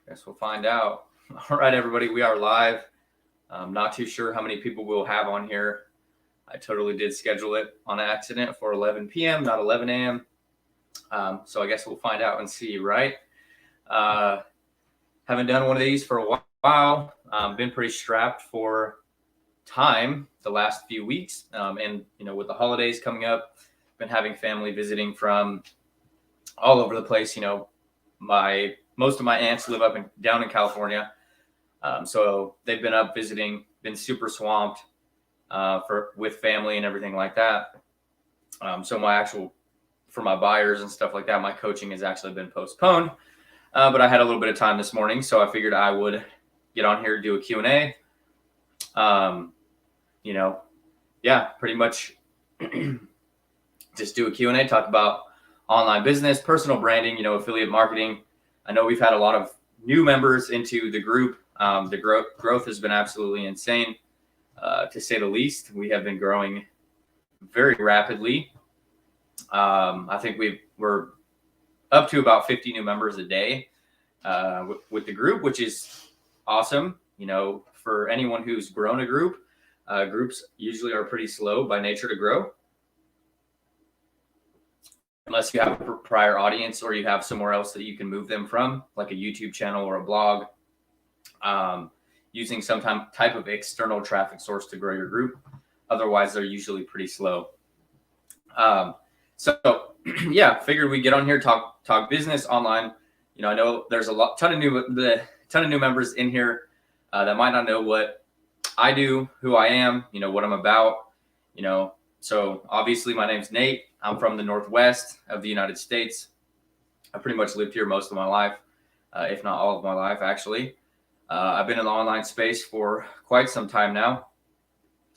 Guess we'll find out. All right, everybody, we are live. I'm not too sure how many people we'll have on here. I totally did schedule it on accident for 11 p.m., not 11 a.m. So I guess we'll find out and see, right? Haven't done one of these for a while. Been pretty strapped for time the last few weeks. And, with the holidays coming up, been having family visiting from all over the place. Most of my aunts live down in California. So they've been up visiting, been super swamped with family and everything like that. So for my buyers and stuff like that, my coaching has actually been postponed. But I had a little bit of time this morning, so I figured I would get on here, do a Q&A. Pretty much just do a Q&A, talk about online business, personal branding, affiliate marketing. I know we've had a lot of new members into the group. The growth has been absolutely insane, to say the least. We have been growing very rapidly. I think we're up to about 50 new members a day with the group, which is awesome. For anyone who's grown a group, groups usually are pretty slow by nature to grow, unless you have a prior audience or you have somewhere else that you can move them from, like a YouTube channel or a blog, using some type of external traffic source to grow your group. Otherwise, they're usually pretty slow. Figured we'd get on here, talk business online. I know there's a ton of new members in here that might not know what I do, who I am, what I'm about. So obviously my name's Nate. I'm from the Northwest of the United States. I pretty much lived here most of my life, if not all of my life, actually. I've been in the online space for quite some time now,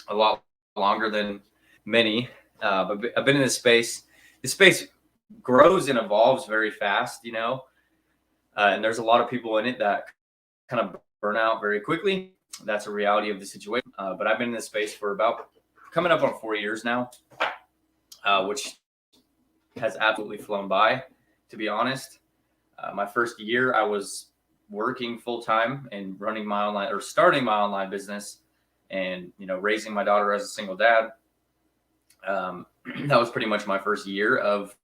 a lot longer than many. But I've been in this space. This space grows and evolves very fast, and there's a lot of people in it that kind of burn out very quickly. That's a reality of the situation. But I've been in this space for about coming up on 4 years now, which has absolutely flown by, to be honest. My first year, I was working full time and starting my online business, and raising my daughter as a single dad. That was pretty much my first year of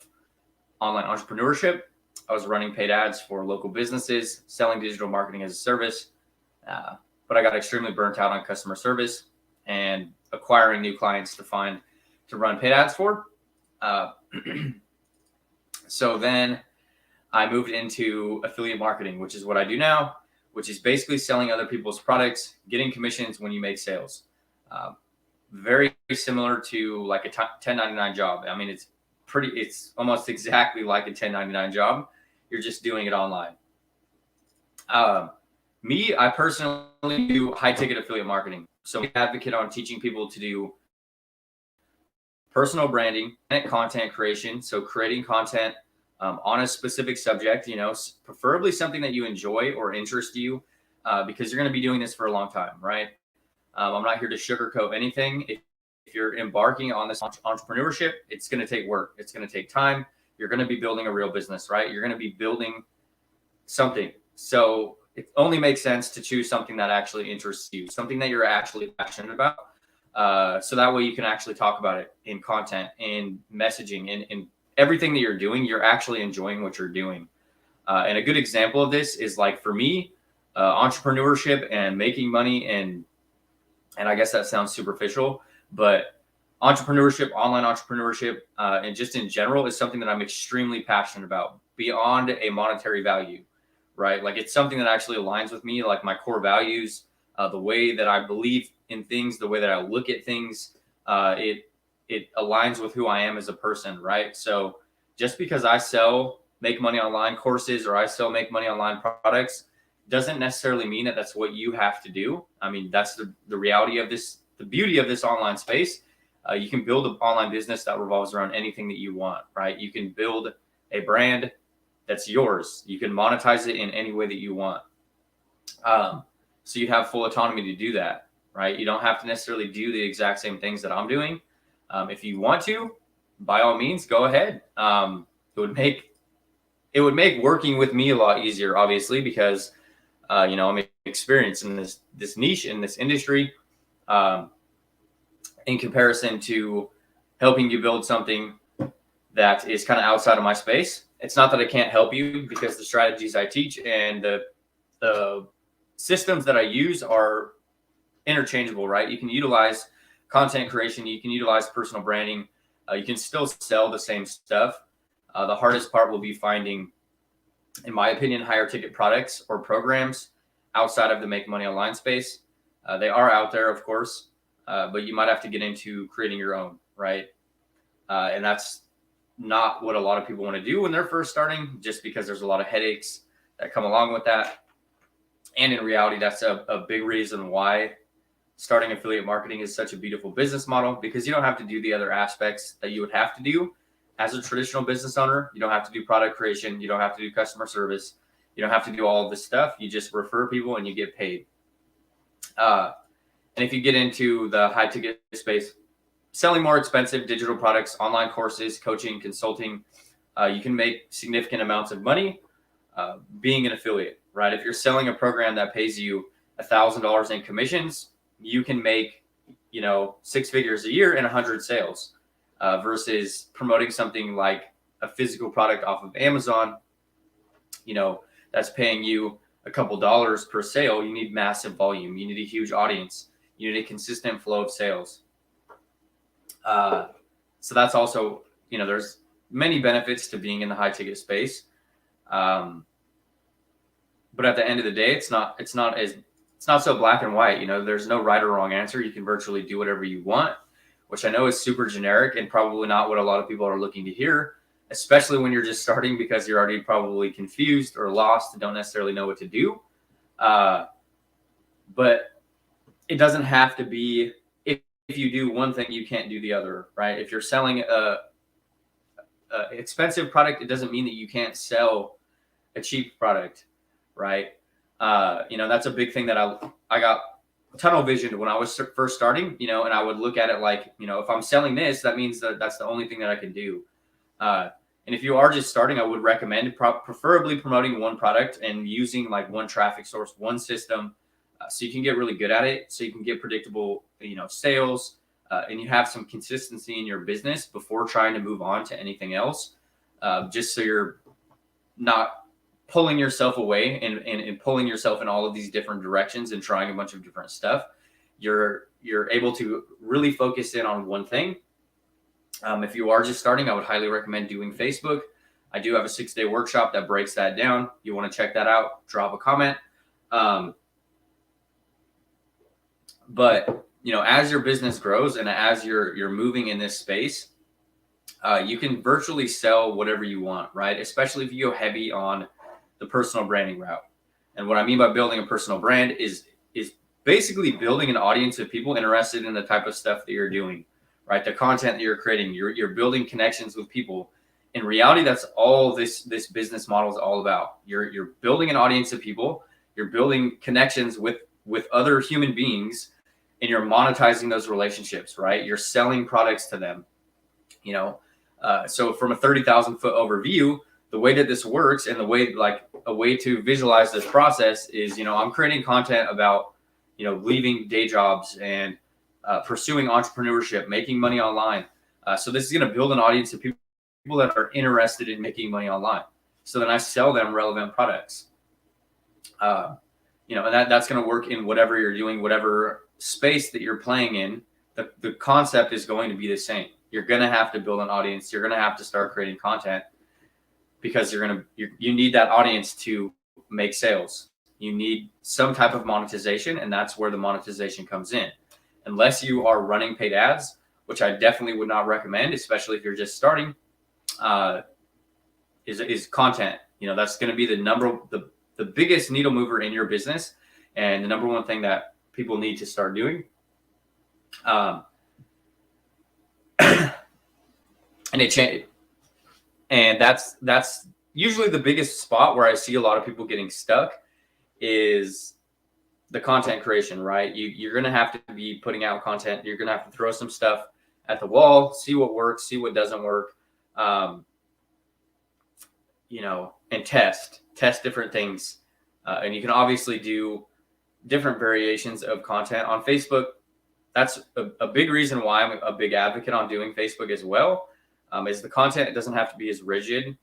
online entrepreneurship. I was running paid ads for local businesses, selling digital marketing as a service. But I got extremely burnt out on customer service and acquiring new clients to run paid ads for. So then I moved into affiliate marketing, which is what I do now, which is basically selling other people's products, getting commissions when you make sales. Very similar to like a 1099 job. I mean, it's almost exactly like a 1099 job. You're just doing it online. I personally do high ticket affiliate marketing. So I advocate on teaching people to do personal branding and content creation. So creating content on a specific subject, preferably something that you enjoy or interests you, because you're going to be doing this for a long time, right? I'm not here to sugarcoat anything. If you're embarking on this entrepreneurship, it's going to take work. It's going to take time. You're going to be building a real business, right? You're going to be building something. So it only makes sense to choose something that actually interests you, something that you're actually passionate about. So that way you can actually talk about it in content, in messaging, in everything that you're doing. You're actually enjoying what you're doing. And a good example of this is, like, for me, entrepreneurship and making money, and I guess that sounds superficial, but entrepreneurship, online entrepreneurship, and just in general is something that I'm extremely passionate about beyond a monetary value, right? Like, it's something that actually aligns with me, like my core values, the way that I believe in things, the way that I look at things. It aligns with who I am as a person, right? So just because I sell make money online courses or I sell make money online products doesn't necessarily mean that that's what you have to do. I mean, that's the reality of this, the beauty of this online space. You can build an online business that revolves around anything that you want, right? You can build a brand that's yours. You can monetize it in any way that you want. So you have full autonomy to do that, right? You don't have to necessarily do the exact same things that I'm doing. If you want to, by all means, go ahead. It would make working with me a lot easier, obviously, because I'm experienced in this niche, in this industry, um, in comparison to helping you build something that is kind of outside of my space. It's not that I can't help you, because the strategies I teach and the systems that I use are interchangeable, right? You can utilize content creation, you can utilize personal branding, you can still sell the same stuff. The hardest part will be finding, in my opinion, higher ticket products or programs outside of the make money online space. They are out there, of course, but you might have to get into creating your own, right? And that's not what a lot of people want to do when they're first starting, just because there's a lot of headaches that come along with that. And in reality, that's a big reason why starting affiliate marketing is such a beautiful business model, because you don't have to do the other aspects that you would have to do as a traditional business owner. You don't have to do product creation. You don't have to do customer service. You don't have to do all of this stuff. You just refer people and you get paid. And if you get into the high ticket space, selling more expensive digital products, online courses, coaching, consulting, you can make significant amounts of money being an affiliate, right? If you're selling a program that pays you $1,000 in commissions, you can make, 6 figures a year in 100 sales, versus promoting something like a physical product off of Amazon, that's paying you a couple dollars per sale. You need massive volume. You need a huge audience. You need a consistent flow of sales. So that's also, there's many benefits to being in the high ticket space. But at the end of the day, it's not so black and white. There's no right or wrong answer. You can virtually do whatever you want, which I know is super generic and probably not what a lot of people are looking to hear, especially when you're just starting, because you're already probably confused or lost and don't necessarily know what to do. But it doesn't have to be, if you do one thing, you can't do the other, right? If you're selling a expensive product, it doesn't mean that you can't sell a cheap product, right? That's a big thing that I got tunnel visioned when I was first starting, and I would look at it like, if I'm selling this, that means that that's the only thing that I can do. And if you are just starting, I would recommend preferably promoting one product and using like one traffic source, one system, so you can get really good at it, so you can get predictable, sales, and you have some consistency in your business before trying to move on to anything else, just so you're not pulling yourself away and pulling yourself in all of these different directions and trying a bunch of different stuff. You're able to really focus in on one thing. If you are just starting, I would highly recommend doing Facebook. I do have a 6-day workshop that breaks that down. You want to check that out, drop a comment. But as your business grows and as you're moving in this space, you can virtually sell whatever you want, right? Especially if you go heavy on the personal branding route. And what I mean by building a personal brand is basically building an audience of people interested in the type of stuff that you're doing, right? The content that you're creating, you're building connections with people. In reality, that's all this business model is all about. You're building an audience of people, you're building connections with other human beings, and you're monetizing those relationships, right? You're selling products to them, so from a 30,000 foot overview, the way that this works and a way to visualize this process is, I'm creating content about, leaving day jobs and pursuing entrepreneurship, making money online. So this is going to build an audience of people that are interested in making money online. So then I sell them relevant products. And that's going to work in whatever you're doing, whatever space that you're playing in. The concept is going to be the same. You're going to have to build an audience. You're going to have to start creating content, because you need that audience to make sales. You need some type of monetization, and that's where the monetization comes in. Unless you are running paid ads, which I definitely would not recommend, especially if you're just starting, is content. That's going to be the biggest needle mover in your business, and the number one thing that people need to start doing. And that's usually the biggest spot where I see a lot of people getting stuck, is the content creation, right? You're going to have to be putting out content. You're going to have to throw some stuff at the wall, see what works, see what doesn't work, and test different things. And you can obviously do different variations of content on Facebook. That's a big reason why I'm a big advocate on doing Facebook as well, is the content doesn't have to be as rigid.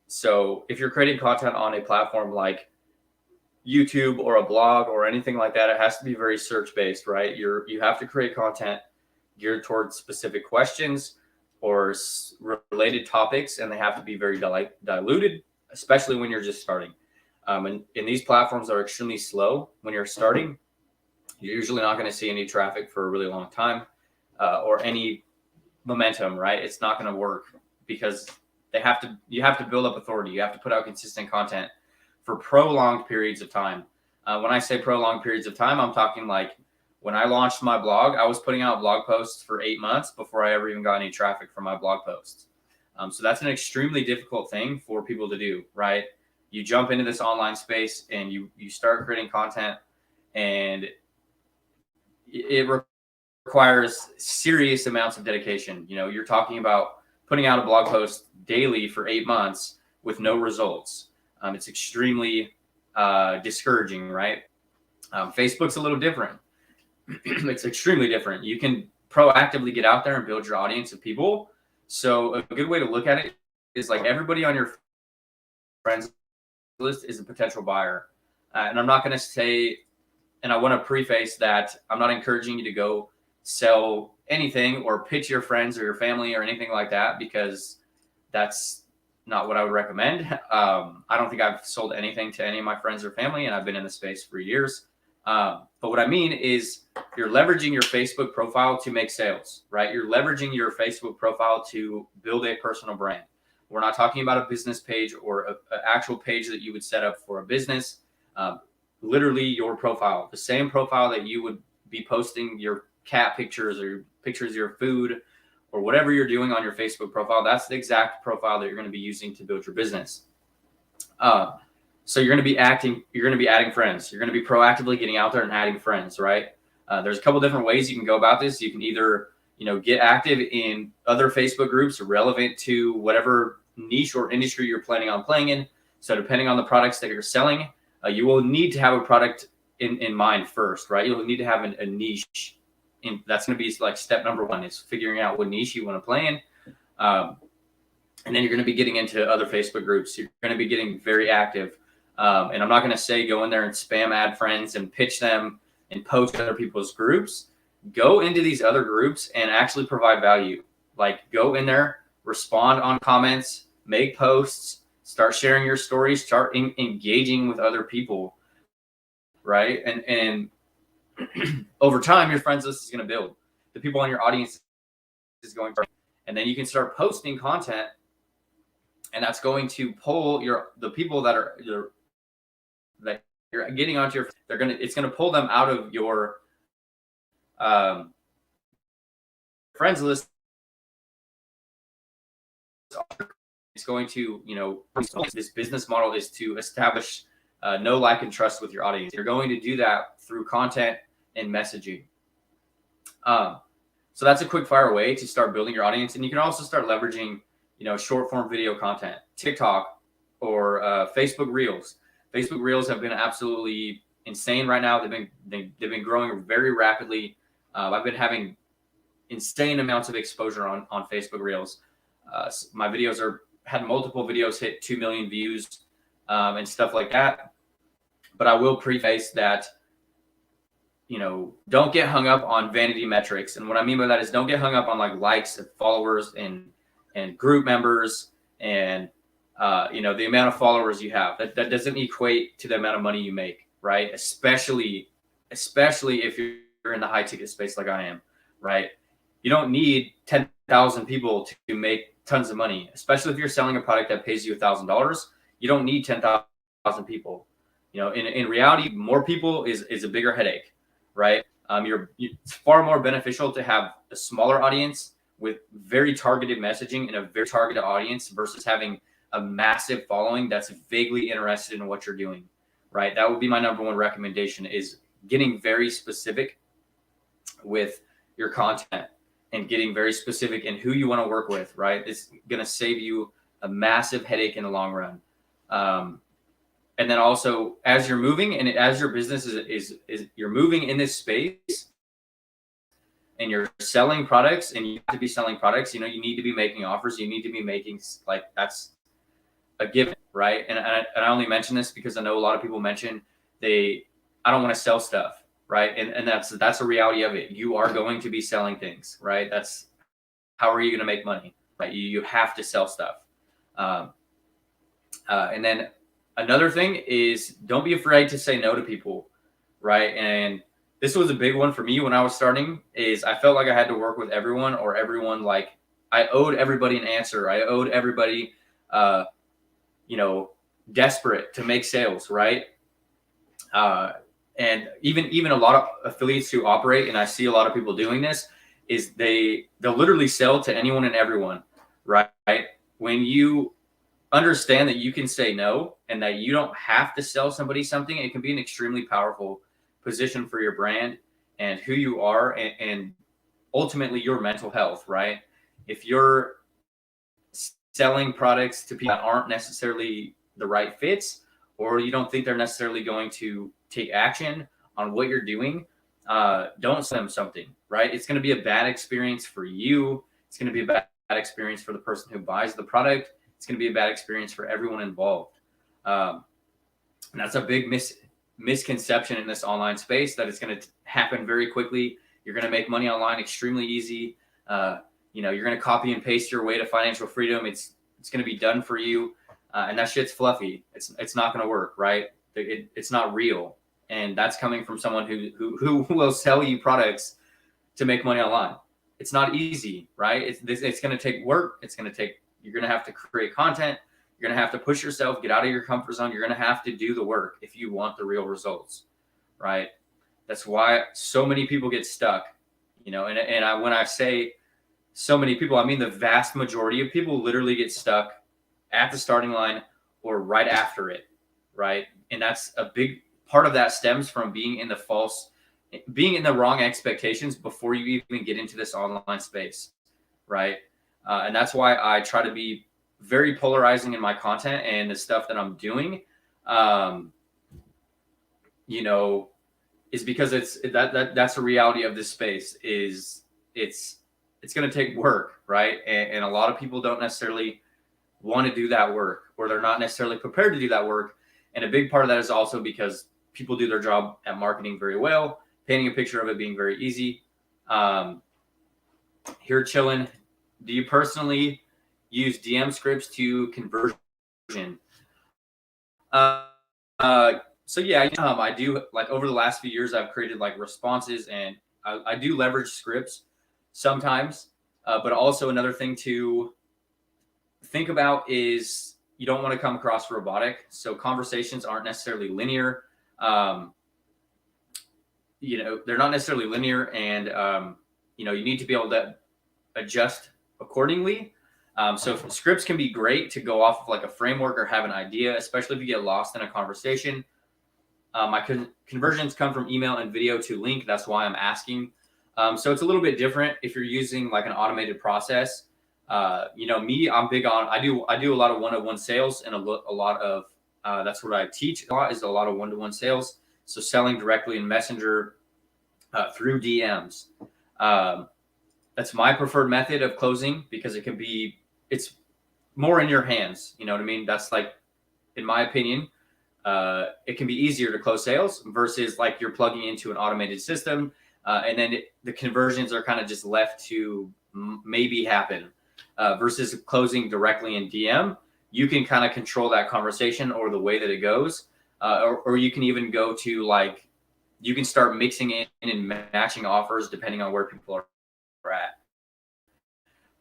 So if you're creating content on a platform like YouTube or a blog or anything like that, it has to be very search based, right? You have to create content geared towards specific questions or related topics, and they have to be very diluted, especially when you're just starting. And these platforms are extremely slow when you're starting. You're usually not going to see any traffic for a really long time, or any momentum, right? It's not going to work because you have to build up authority. You have to put out consistent content for prolonged periods of time. When I say prolonged periods of time, I'm talking like when I launched my blog, I was putting out blog posts for 8 months before I ever even got any traffic from my blog posts. So that's an extremely difficult thing for people to do, right? You jump into this online space and you start creating content, and it requires serious amounts of dedication. You're talking about putting out a blog post daily for 8 months with no results. It's extremely discouraging, right? Facebook's a little different. It's extremely different. You can proactively get out there and build your audience of people. So a good way to look at it is like everybody on your friends list is a potential buyer. And I'm not going to say, and I want to preface that I'm not encouraging you to go sell anything or pitch your friends or your family or anything like that, because that's not what I would recommend. I don't think I've sold anything to any of my friends or family, and I've been in the space for years. But what I mean is you're leveraging your Facebook profile to make sales, right? You're leveraging your Facebook profile to build a personal brand. We're not talking about a business page or an actual page that you would set up for a business. Literally your profile, the same profile that you would be posting your cat pictures or pictures of your food or whatever you're doing on your Facebook profile. That's the exact profile that you're going to be using to build your business. So you're going to be adding friends. You're going to be proactively getting out there and adding friends, right? There's a couple different ways you can go about this. You can either, get active in other Facebook groups relevant to whatever niche or industry you're planning on playing in. So depending on the products that you're selling, you will need to have a product in mind first, right? You'll need to have a niche. And that's going to be like step number one, is figuring out what niche you want to play in. And then you're going to be getting into other Facebook groups. You're going to be getting very active. And I'm not going to say go in there and spam add friends and pitch them and post other people's groups. Go into these other groups and actually provide value. Like go in there, respond on comments, make posts, start sharing your stories, start engaging with other people, right? And over time, your friends list is going to build. The people on your audience is going to, and then you can start posting content, and that's going to pull the people that you're getting onto your. It's going to pull them out of your friends list. It's going to, this business model is to establish know, like, and trust with your audience. You're going to do that through content and messaging. So that's a quick fire way to start building your audience. And you can also start leveraging, short form video content, TikTok or Facebook Reels. Facebook Reels have been absolutely insane right now. They've been growing very rapidly. I've been having insane amounts of exposure on Facebook Reels. My videos had multiple videos hit 2 million views and stuff like that. But I will preface that, don't get hung up on vanity metrics. And what I mean by that is don't get hung up on like likes and followers and group members and, the amount of followers you have. That doesn't equate to the amount of money you make, right? Especially if you're in the high ticket space like I am, right? You don't need 10,000 people to make tons of money, especially if you're selling a product that pays you $1,000. You don't need 10,000 people. In reality, more people is a bigger headache, right? It's far more beneficial to have a smaller audience with very targeted messaging and a very targeted audience versus having a massive following that's vaguely interested in what you're doing, right? That would be my number one recommendation, is getting very specific with your content and getting very specific in who you want to work with, right? It's going to save you a massive headache in the long run. and then also as you're moving and as your business is you're moving in this space and you're selling products, and you have to be selling products, you know, you need to be making offers, you need to be making, like, that's a given, right? And I only mention this because I know a lot of people mention I don't want to sell stuff, right? And that's a reality of it. You are going to be selling things, right? That's how are you going to make money, right? You have to sell stuff. Um, and then another thing is, don't be afraid to say no to people, right? And this was a big one for me when I was starting. Is I felt like I had to work with everyone, or everyone, like, I owed everybody an answer. I owed everybody, uh, you know, desperate to make sales, right? And even a lot of affiliates who operate, and I see a lot of people doing this, is they'll literally sell to anyone and everyone, right? When you understand that you can say no and that you don't have to sell somebody something, it can be an extremely powerful position for your brand and who you are, and ultimately your mental health, right? If you're selling products to people that aren't necessarily the right fits, or you don't think they're necessarily going to take action on what you're doing, don't sell them something, right? It's going to be a bad experience for you. It's going to be a bad experience for the person who buys the product. It's going to be a bad experience for everyone involved. And that's a big misconception in this online space, that it's going to happen very quickly. You're going to make money online extremely easy. You're going to copy and paste your way to financial freedom. It's going to be done for you. And that shit's fluffy. It's not going to work, right? It's not real. And that's coming from someone who will sell you products to make money online. It's not easy, right? It's going to take work. You're going to have to create content. You're going to have to push yourself, get out of your comfort zone. You're going to have to do the work if you want the real results, right? That's why so many people get stuck, when I say so many people, I mean the vast majority of people literally get stuck at the starting line or right after it, right? And that's a big part of that stems from being in the wrong expectations before you even get into this online space, right? And that's why I try to be very polarizing in my content and the stuff that I'm doing, is because that's a reality of this space. It's going to take work, right? And a lot of people don't necessarily want to do that work, or they're not necessarily prepared to do that work. And a big part of that is also because people do their job at marketing very well, painting a picture of it being very easy. Here chilling. Do you personally use DM scripts to conversion? So yeah, I do. Like, over the last few years, I've created like responses, and I do leverage scripts sometimes. But also another thing to think about is you don't want to come across robotic. So conversations aren't necessarily linear. They're not necessarily linear, and you need to be able to adjust accordingly. So scripts can be great to go off of like a framework or have an idea, especially if you get lost in a conversation. My conversions come from email and video to link. That's why I'm asking. So it's a little bit different if you're using like an automated process. Me, I'm big on, I do a lot of one-on-one sales, and a lot of, that's what I teach a lot, is a lot of one-to-one sales. So selling directly in Messenger, through DMs. That's my preferred method of closing, because it's more in your hands. You know what I mean? That's like, in my opinion, it can be easier to close sales versus like you're plugging into an automated system. And then the conversions are kind of just left to maybe happen, versus closing directly in DM. You can kind of control that conversation or the way that it goes. Or you can even go to like, you can start mixing in and matching offers depending on where people are at.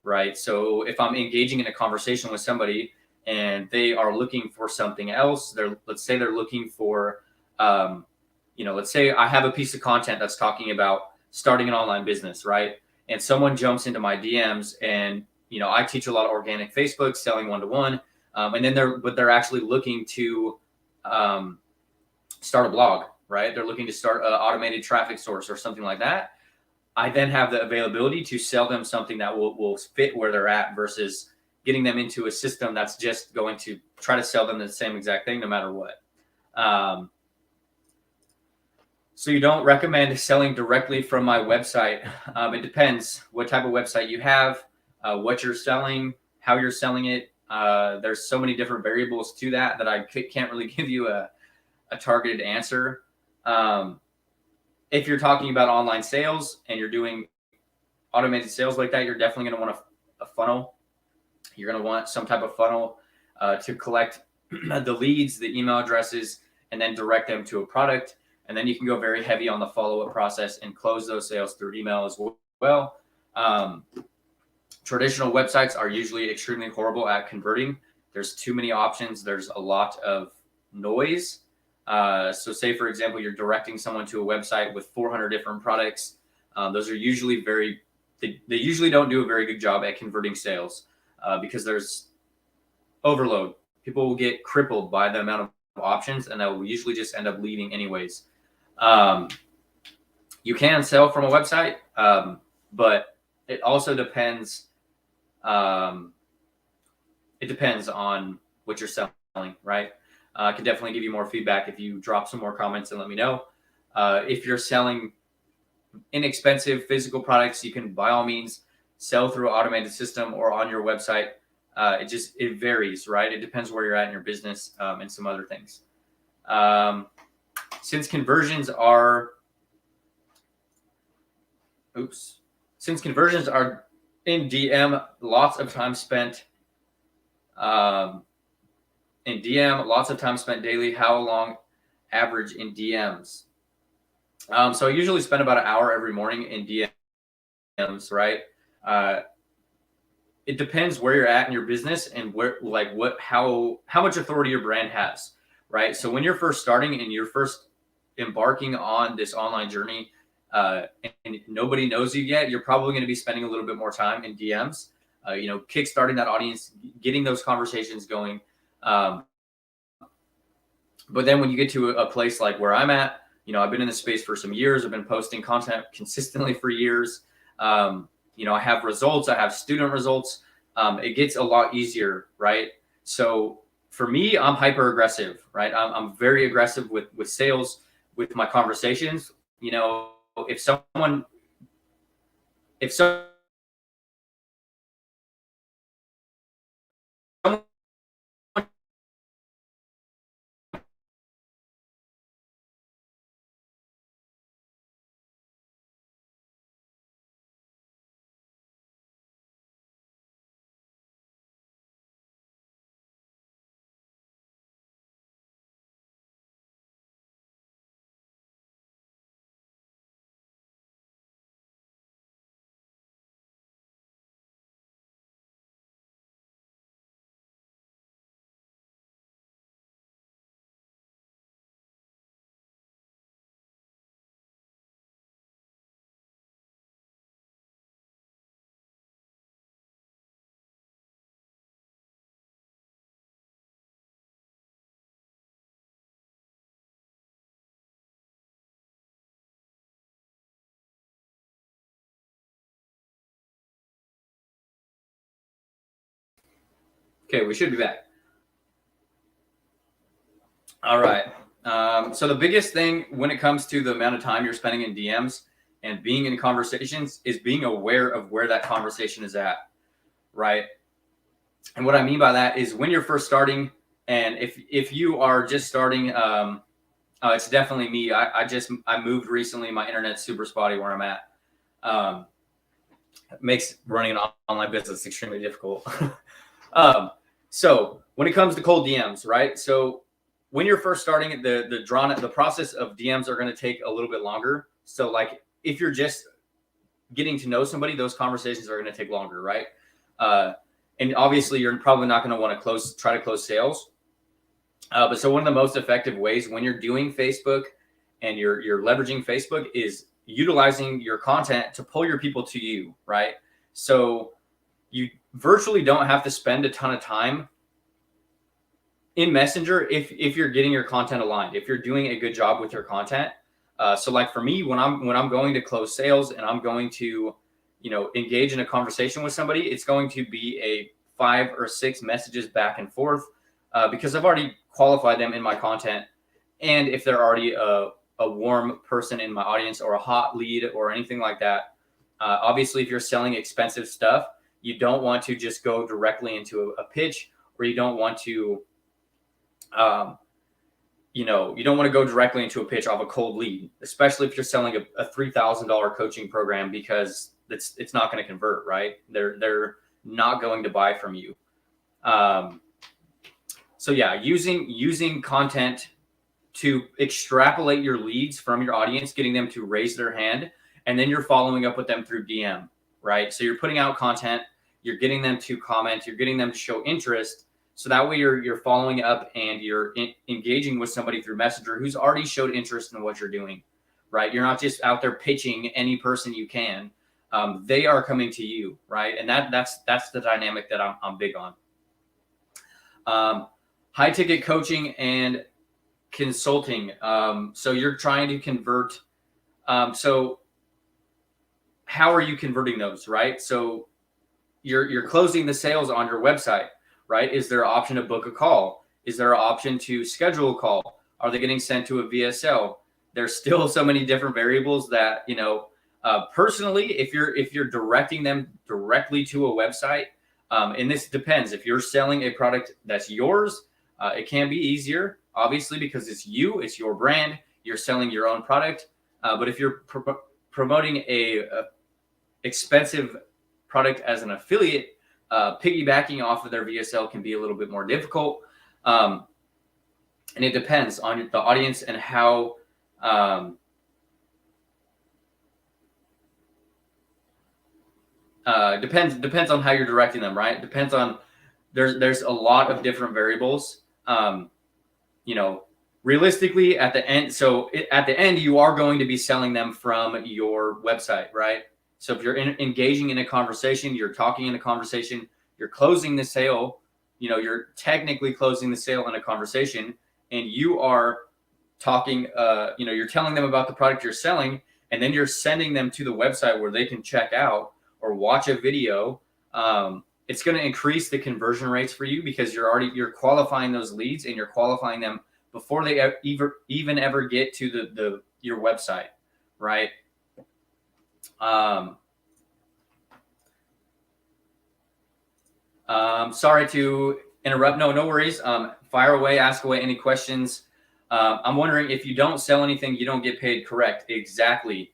Right. So if I'm engaging in a conversation with somebody and they are looking for something else, let's say they're looking for, let's say I have a piece of content that's talking about starting an online business, right? And someone jumps into my DMs, and, I teach a lot of organic Facebook, selling one-to-one. And then they're actually looking to start a blog, right? They're looking to start an automated traffic source or something like that. I then have the availability to sell them something that will fit where they're at, versus getting them into a system that's just going to try to sell them the same exact thing no matter what. Um, so you don't recommend selling directly from my website. It depends what type of website you have, what you're selling, how you're selling it. There's so many different variables to that I can't really give you a targeted answer. If you're talking about online sales and you're doing automated sales like that, you're definitely going to want a funnel. You're going to want some type of funnel to collect the leads, the email addresses, and then direct them to a product. And then you can go very heavy on the follow-up process and close those sales through email as well. Traditional websites are usually extremely horrible at converting. There's too many options. There's a lot of noise. So say, for example, you're directing someone to a website with 400 different products. Those are usually they usually don't do a very good job at converting sales because there's overload. People will get crippled by the amount of options and they'll usually just end up leaving anyways. You can sell from a website, but it also depends. It depends on what you're selling, right? I can definitely give you more feedback if you drop some more comments and let me know. If you're selling inexpensive physical products, you can by all means sell through an automated system or on your website. It varies, right? It depends where you're at in your business and some other things. Since conversions are in DM, lots of time spent daily. How long average in DMs? So I usually spend about an hour every morning in DMs, right? It depends where you're at in your business and how much authority your brand has, right? So when you're first starting and you're first embarking on this online journey, and nobody knows you yet, you're probably going to be spending a little bit more time in DMs, kickstarting that audience, getting those conversations going. But then when you get to a place like where I'm at, I've been in this space for some years. I've been posting content consistently for years. I have results. I have student results. It gets a lot easier, right? So for me, I'm hyper aggressive, right? I'm very aggressive with sales, with my conversations. If someone Okay, we should be back. All right. So the biggest thing when it comes to the amount of time you're spending in DMs and being in conversations is being aware of where that conversation is at, right? And what I mean by that is when you're first starting, and if you are just starting, it's definitely me. I moved recently. My internet's super spotty where I'm at. It makes running an online business extremely difficult. So when it comes to cold DMs, right? So when you're first starting, the process of DMs are going to take a little bit longer. So like if you're just getting to know somebody, those conversations are going to take longer, right? And obviously you're probably not going to want to try to close sales. But so one of the most effective ways when you're doing Facebook and you're leveraging Facebook is utilizing your content to pull your people to you, right? So you virtually don't have to spend a ton of time in Messenger if you're getting your content aligned, if you're doing a good job with your content. So like for me, when I'm going to close sales and I'm going to, engage in a conversation with somebody, it's going to be a 5 or 6 messages back and forth because I've already qualified them in my content And if they're already a warm person in my audience or a hot lead or anything like that, obviously, if you're selling expensive stuff, you don't want to just go directly into a pitch, or you don't want to, you don't want to go directly into a pitch off a cold lead, especially if you're selling a $3,000 coaching program, because it's not going to convert, right? They're not going to buy from you. So yeah, using content to extrapolate your leads from your audience, getting them to raise their hand, and then you're following up with them through DM, right? So you're putting out content, you're getting them to comment, you're getting them to show interest. So that way you're following up and you're engaging with somebody through Messenger who's already showed interest in what you're doing, right? You're not just out there pitching any person you can. They are coming to you, right? And that's the dynamic that I'm big on. High ticket coaching and consulting. So you're trying to convert. So how are you converting those, right? So you're closing the sales on your website, right? Is there an option to book a call? Is there an option to schedule a call? Are they getting sent to a VSL? There's still so many different variables that, personally, if you're directing them directly to a website, and this depends. If you're selling a product that's yours, it can be easier, obviously, because it's your brand, you're selling your own product. But if you're promoting a expensive product as an affiliate, piggybacking off of their VSL can be a little bit more difficult. And it depends on the audience and how depends on how you're directing them, right? Depends on there's a lot of different variables. Realistically at the end, at the end, you are going to be selling them from your website, right? So if you're engaging in a conversation, you're talking in a conversation, you're closing the sale, you're technically closing the sale in a conversation, and you are talking, you're telling them about the product you're selling, and then you're sending them to the website where they can check out or watch a video. It's going to increase the conversion rates for you because you're qualifying those leads, and you're qualifying them before they even ever get to your website, right? Sorry to interrupt. No worries. Fire away, ask away any questions. I'm wondering, if you don't sell anything, you don't get paid. Correct. Exactly.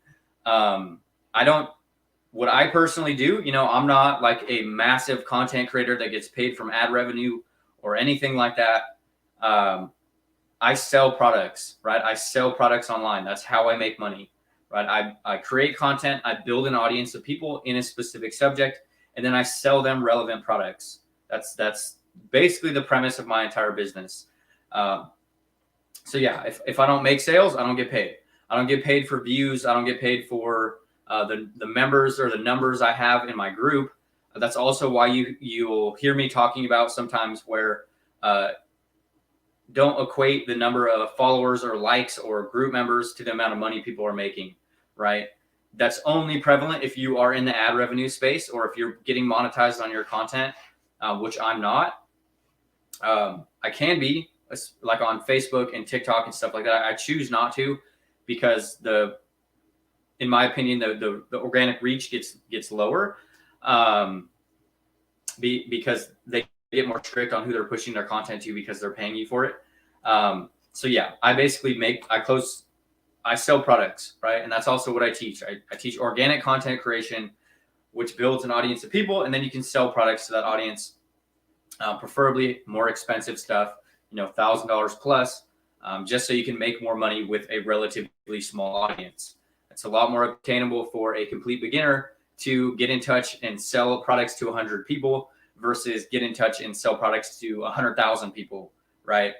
What I personally do, I'm not like a massive content creator that gets paid from ad revenue or anything like that. I sell products, right? I sell products online. That's how I make money, right? I create content, I build an audience of people in a specific subject, and then I sell them relevant products. That's basically the premise of my entire business. So yeah, if I don't make sales, I don't get paid. I don't get paid for views. I don't get paid for the members or the numbers I have in my group. That's also why you'll hear me talking about sometimes where don't equate the number of followers or likes or group members to the amount of money people are making, right? That's only prevalent if you are in the ad revenue space, or if you're getting monetized on your content, which I'm not. I can be, like on Facebook and TikTok and stuff like that. I choose not to, because in my opinion, the organic reach gets lower, because they get more strict on who they're pushing their content to, because they're paying you for it. So yeah, I basically I sell products, right? And that's also what I teach. I teach organic content creation, which builds an audience of people, and then you can sell products to that audience, preferably more expensive stuff, $1,000 plus, just so you can make more money with a relatively small audience. It's a lot more obtainable for a complete beginner to get in touch and sell products to 100 people versus get in touch and sell products to 100,000 people, right?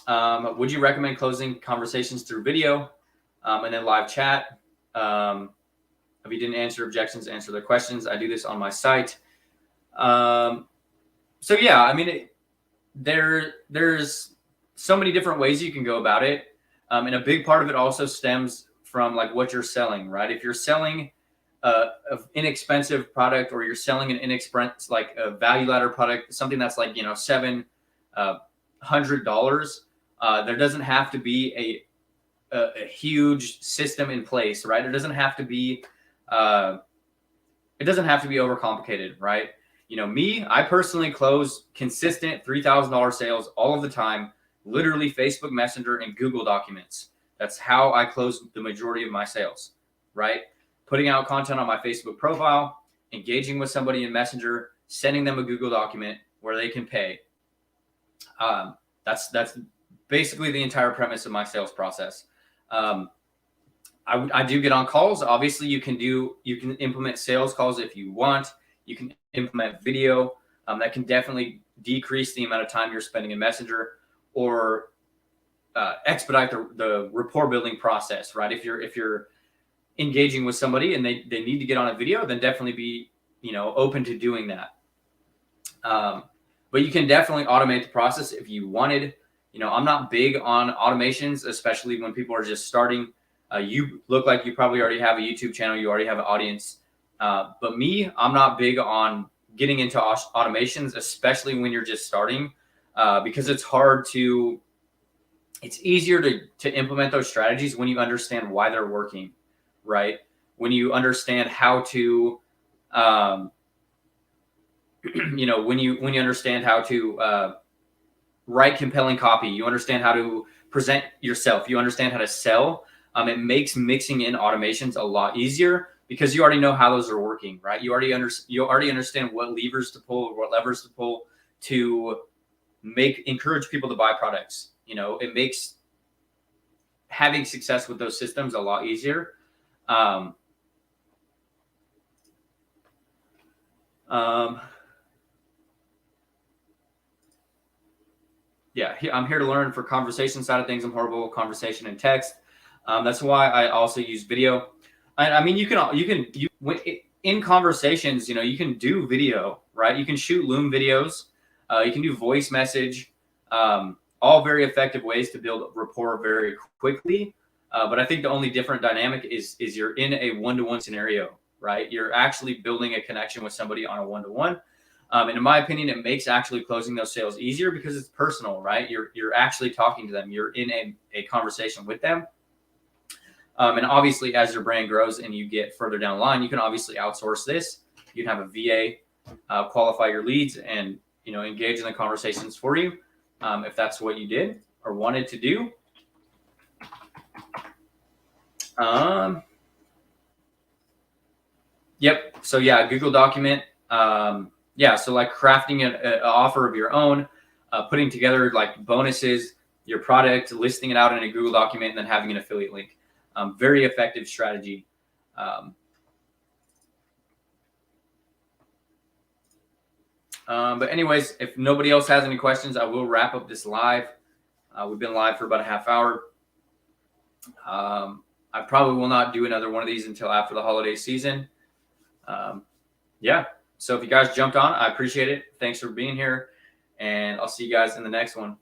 Would you recommend closing conversations through video and then live chat? If you didn't answer objections, answer their questions. I do this on my site. So yeah, I mean, there's so many different ways you can go about it. And a big part of it also stems from like what you're selling, right? If you're selling an inexpensive product, or you're selling an inexpensive, like a value ladder product, something that's like, $7 $100. There doesn't have to be a huge system in place, right? It doesn't have to be overcomplicated, right? Me, I personally close consistent $3,000 sales all of the time, literally Facebook Messenger and Google Documents. That's how I close the majority of my sales, right? Putting out content on my Facebook profile, engaging with somebody in Messenger, sending them a Google document where they can pay. That's basically the entire premise of my sales process. I do get on calls. Obviously, you can implement sales calls if you want. You can implement video. That can definitely decrease the amount of time you're spending in Messenger, or expedite the rapport building process, right? If you're engaging with somebody and they need to get on a video, then definitely be open to doing that. But you can definitely automate the process if you wanted. I'm not big on automations, especially when people are just starting. You look like you probably already have a YouTube channel. You already have an audience. But me, I'm not big on getting into automations, especially when you're just starting, because it's easier to implement those strategies when you understand why they're working, right? When you understand how to, when you understand how to write compelling copy, you understand how to present yourself, you understand how to sell. It makes mixing in automations a lot easier because you already know how those are working, right? You already understand what levers to pull, what levers to pull to encourage people to buy products. It makes having success with those systems a lot easier. Yeah, I'm here to learn. For conversation side of things, I'm horrible conversation and text. That's why I also use video. I mean, in conversations, you can do video, right? You can shoot Loom videos. You can do voice message. All very effective ways to build rapport very quickly. But I think the only different dynamic is you're in a one-to-one scenario, right? You're actually building a connection with somebody on a one-to-one. And in my opinion, it makes actually closing those sales easier because it's personal, right? You're actually talking to them. You're in a conversation with them. And obviously, as your brand grows and you get further down the line, you can obviously outsource this. You can have a VA qualify your leads and engage in the conversations for you, if that's what you did or wanted to do. Yep. So yeah, Google document. So like crafting an offer of your own, putting together like bonuses, your product, listing it out in a Google document, and then having an affiliate link. Very effective strategy. But anyways, if nobody else has any questions, I will wrap up this live. We've been live for about a half hour. I probably will not do another one of these until after the holiday season. So if you guys jumped on, I appreciate it. Thanks for being here, and I'll see you guys in the next one.